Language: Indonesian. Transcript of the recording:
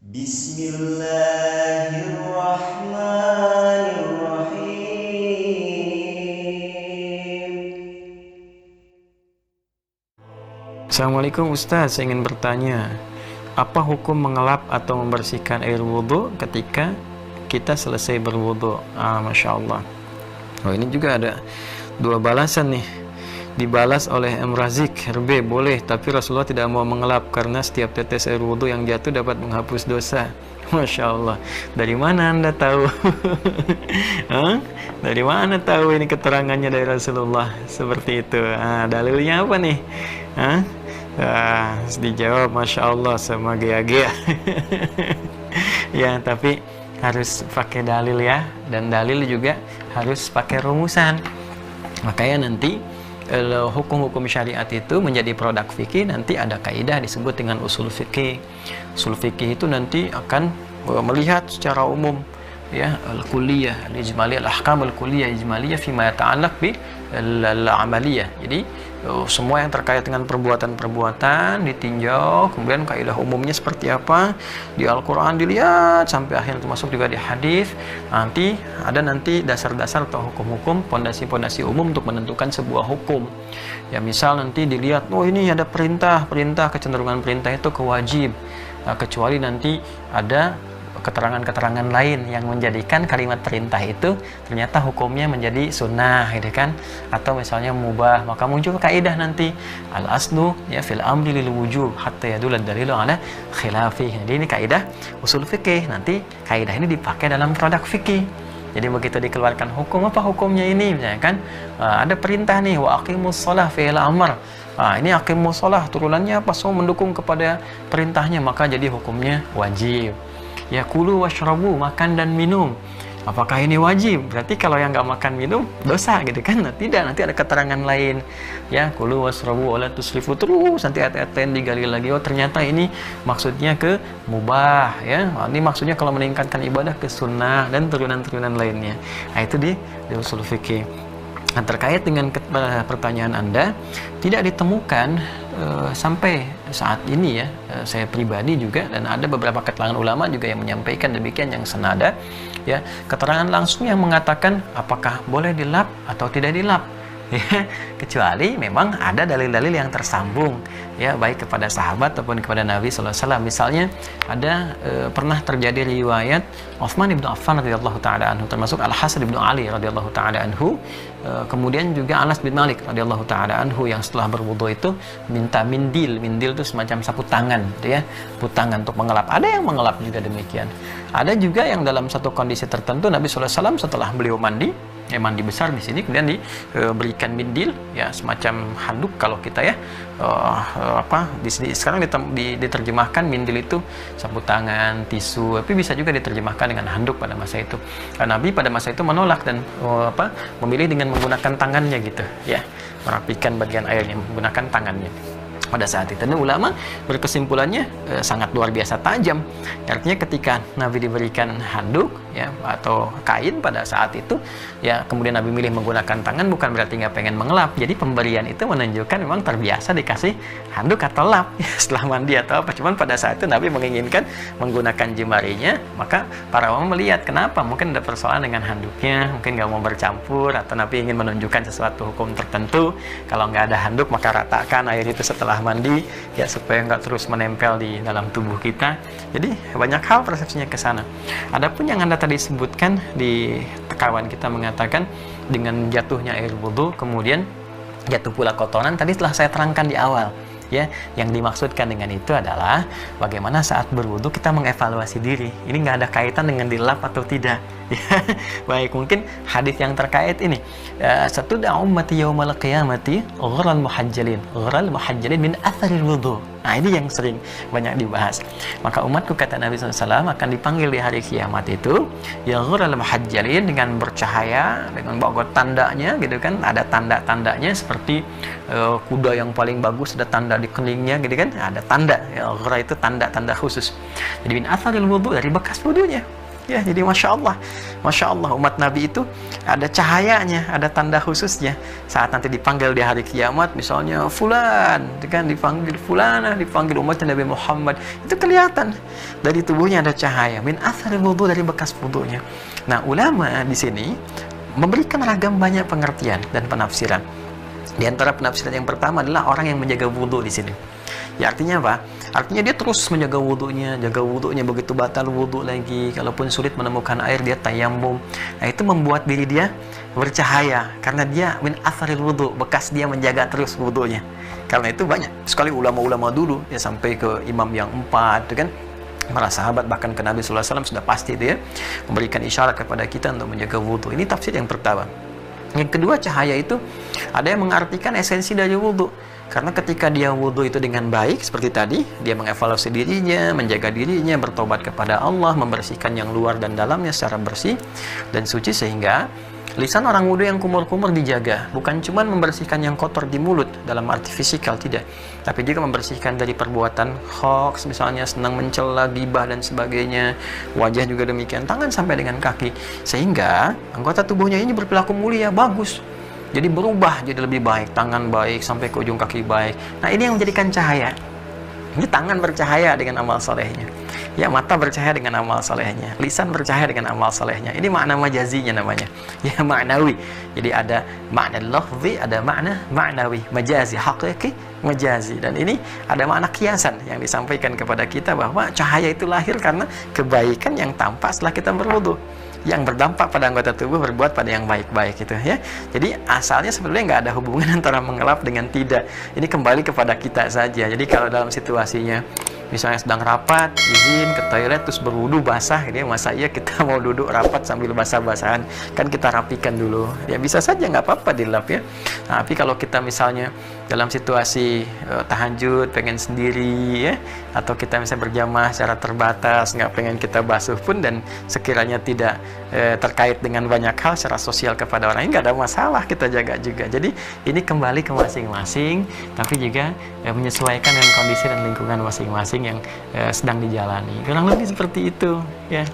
Bismillahirrahmanirrahim. Assalamualaikum Ustaz, saya ingin bertanya, apa hukum mengelap atau membersihkan air wudhu ketika kita selesai berwudhu? Masya Allah. Oh, ini juga ada dua balasan nih. Dibalas oleh M. Razik, RB, boleh, tapi Rasulullah tidak mau mengelap karena setiap tetes air wudhu yang jatuh dapat menghapus dosa. Masya Allah. Dari mana Anda tahu? Hah? Dari mana tahu ini keterangannya dari Rasulullah seperti itu? Dalilnya apa nih? Hah? Dijawab Masya Allah sama Gia-Gia. Ya, tapi harus pakai dalil ya, dan dalil juga harus pakai rumusan. Makanya nanti hukum-hukum syariat itu menjadi produk fikih, nanti ada kaidah disebut dengan usul fikih. Usul fikih itu nanti akan melihat secara umum ya, al-kulliyah, al-ijmaliyah, al-ahkam al-kulliyah ijmaliyah fima yata'allaq bi al-amaliyah. Jadi semua yang terkait dengan perbuatan-perbuatan ditinjau, kemudian kaidah umumnya seperti apa di Al-Quran dilihat sampai akhir, termasuk juga di hadis. Nanti ada dasar-dasar atau hukum-hukum, pondasi-pondasi umum untuk menentukan sebuah hukum. Ya, misal nanti dilihat, oh ini ada perintah, kecenderungan perintah itu kewajib, kecuali nanti ada keterangan-keterangan lain yang menjadikan kalimat perintah itu ternyata hukumnya menjadi sunnah, gitu kan, atau misalnya mubah, maka muncul kaidah nanti al aslu ya fil amri lil wujub hatta yadul dalilu ala khilafih. Jadi ini kaidah usul fikih, nanti kaidah ini dipakai dalam produk fikih. Jadi begitu dikeluarkan hukum, apa hukumnya ini, misalnya kan ada perintah nih, wa aqimus shalah fi'il amr. Ini aqimus shalah turunannya apa, semua mendukung kepada perintahnya, maka jadi hukumnya wajib. Ya, kulu washrabu, makan dan minum. Apakah ini wajib? Berarti kalau yang nggak makan minum dosa, gitu kan? Nah, tidak, nanti ada keterangan lain. Ya, kulu washrabu wala tusrifu, terus nanti ayat-ayat lain digali lagi. Oh, ternyata ini maksudnya ke mubah, ya. Ini maksudnya kalau meningkatkan ibadah ke sunnah dan turunan-turunan lainnya. Nah, itu di usul fikih. Nah, terkait dengan pertanyaan Anda, tidak ditemukan sampai saat ini ya, saya pribadi juga, dan ada beberapa keterangan ulama juga yang menyampaikan demikian, yang senada ya, keterangan langsung yang mengatakan apakah boleh dilap atau tidak dilap ya, kecuali memang ada dalil-dalil yang tersambung ya, baik kepada sahabat ataupun kepada Nabi sallallahu alaihi wasallam. Misalnya ada pernah terjadi riwayat Utsman bin Affan radhiyallahu taala anhu, termasuk Al-Hasan bin Ali radhiyallahu taala anhu, kemudian juga Anas bin Malik radhiyallahu taala anhu, yang setelah berwudu itu minta mindil itu semacam sapu tangan gitu ya, sapu tangan untuk mengelap. Ada yang mengelap juga demikian. Ada juga yang dalam satu kondisi tertentu Nabi sallallahu alaihi wasallam setelah beliau mandi besar di sini, kemudian diberikan mindil ya, semacam handuk kalau kita ya, di sini sekarang diterjemahkan mindil itu sapu tangan, tisu, tapi bisa juga diterjemahkan dengan handuk pada masa itu. Nabi pada masa itu menolak dan memilih dengan menggunakan tangannya gitu ya, merapikan bagian airnya menggunakan tangannya pada saat itu. Dan ulama berkesimpulannya sangat luar biasa tajam. Artinya ketika Nabi diberikan handuk ya atau kain pada saat itu ya, kemudian Nabi milih menggunakan tangan, bukan berarti nggak pengen mengelap. Jadi pemberian itu menunjukkan memang terbiasa dikasih handuk atau lap ya, setelah mandi atau apa. Cuman pada saat itu Nabi menginginkan menggunakan jemarinya, maka para ulama melihat kenapa, mungkin ada persoalan dengan handuknya, mungkin nggak mau bercampur, atau Nabi ingin menunjukkan sesuatu hukum tertentu. Kalau nggak ada handuk maka ratakan air itu setelah mandi ya, supaya nggak terus menempel di dalam tubuh kita. Jadi banyak hal persepsinya ke sana. Adapun yang Anda tadi sebutkan di kawan kita mengatakan dengan jatuhnya air wudhu kemudian jatuh pula kotoran, tadi telah saya terangkan di awal ya. Yang dimaksudkan dengan itu adalah bagaimana saat berwudhu kita mengevaluasi diri. Ini nggak ada kaitan dengan dilap atau tidak ya. Baik, mungkin hadis yang terkait ini, satu ummati yaumal qiyamati ghurral muhajjalin min atharil wudhu. Nah, ini yang sering banyak dibahas. Maka umatku, kata Nabi SAW, akan dipanggil di hari kiamat itu ya ghurral muhajjalin, dengan bercahaya, dengan bawa tandanya gitu kan, ada tanda-tandanya seperti kuda yang paling bagus, ada tanda di keningnya gitu kan, ada tanda ya, ghurra itu tanda-tanda khusus. Jadi min atharil wudhu, dari bekas wudunya Ya, jadi Masya Allah umat Nabi itu ada cahayanya, ada tanda khususnya. Saat nanti dipanggil di hari kiamat, misalnya Fulan, kan dipanggil Fulana, dipanggil umatnya Nabi Muhammad, itu kelihatan dari tubuhnya ada cahaya. Min athari wudu, dari bekas wudunya. Nah, ulama di sini memberikan ragam banyak pengertian dan penafsiran. Di antara penafsiran yang pertama adalah orang yang menjaga wudu di sini. Ya, artinya apa? Artinya dia terus menjaga wudunya, begitu batal wudu lagi. Kalaupun sulit menemukan air, dia tayamum. Nah, itu membuat diri dia bercahaya karena dia min atharil wudu, bekas dia menjaga terus wudunya. Karena itu banyak sekali ulama-ulama dulu ya, sampai ke imam yang 4 kan, para sahabat bahkan ke Nabi sallallahu alaihi wasallam sudah pasti dia memberikan isyarat kepada kita untuk menjaga wudu. Ini tafsir yang pertama. Yang kedua, cahaya itu ada yang mengartikan esensi dari wudu. Karena ketika dia wudhu itu dengan baik, seperti tadi, dia mengevaluasi dirinya, menjaga dirinya, bertobat kepada Allah, membersihkan yang luar dan dalamnya secara bersih dan suci, sehingga lisan orang wudhu yang kumur-kumur dijaga. Bukan cuma membersihkan yang kotor di mulut dalam arti fisikal, tidak, tapi juga membersihkan dari perbuatan hoax, misalnya senang mencela, gibah dan sebagainya. Wajah juga demikian, tangan sampai dengan kaki, sehingga anggota tubuhnya ini berperilaku mulia, bagus. Jadi berubah jadi lebih baik, tangan baik sampai ke ujung kaki baik. Nah, ini yang menjadikan cahaya. Ini tangan bercahaya dengan amal solehnya. Ya, mata bercahaya dengan amal solehnya. Lisan bercahaya dengan amal solehnya. Ini makna majazinya namanya. Ya, maknawi. Jadi ada makna lafzi, ada makna maknawi. Majazi, hakiki, majazi. Dan ini ada makna kiasan yang disampaikan kepada kita bahwa cahaya itu lahir karena kebaikan yang tampak setelah kita berwudu, yang berdampak pada anggota tubuh berbuat pada yang baik-baik gitu ya. Jadi asalnya sebenarnya nggak ada hubungan antara mengelap dengan tidak. Ini kembali kepada kita saja. Jadi kalau dalam situasinya misalnya sedang rapat, izin ke toilet terus berwudu basah, gitu ya, masa iya kita mau duduk rapat sambil basah-basahan? Kan kita rapikan dulu. Ya bisa saja, nggak apa-apa dilap ya. Nah, tapi kalau kita misalnya dalam situasi tahajud pengen sendiri ya, atau kita misalnya berjamaah secara terbatas, nggak pengen kita basuh pun, dan sekiranya tidak terkait dengan banyak hal secara sosial kepada orang, nggak ada masalah, kita jaga juga. Jadi ini kembali ke masing-masing, tapi juga menyesuaikan dengan kondisi dan lingkungan masing-masing yang sedang dijalani. Kurang lebih seperti itu ya.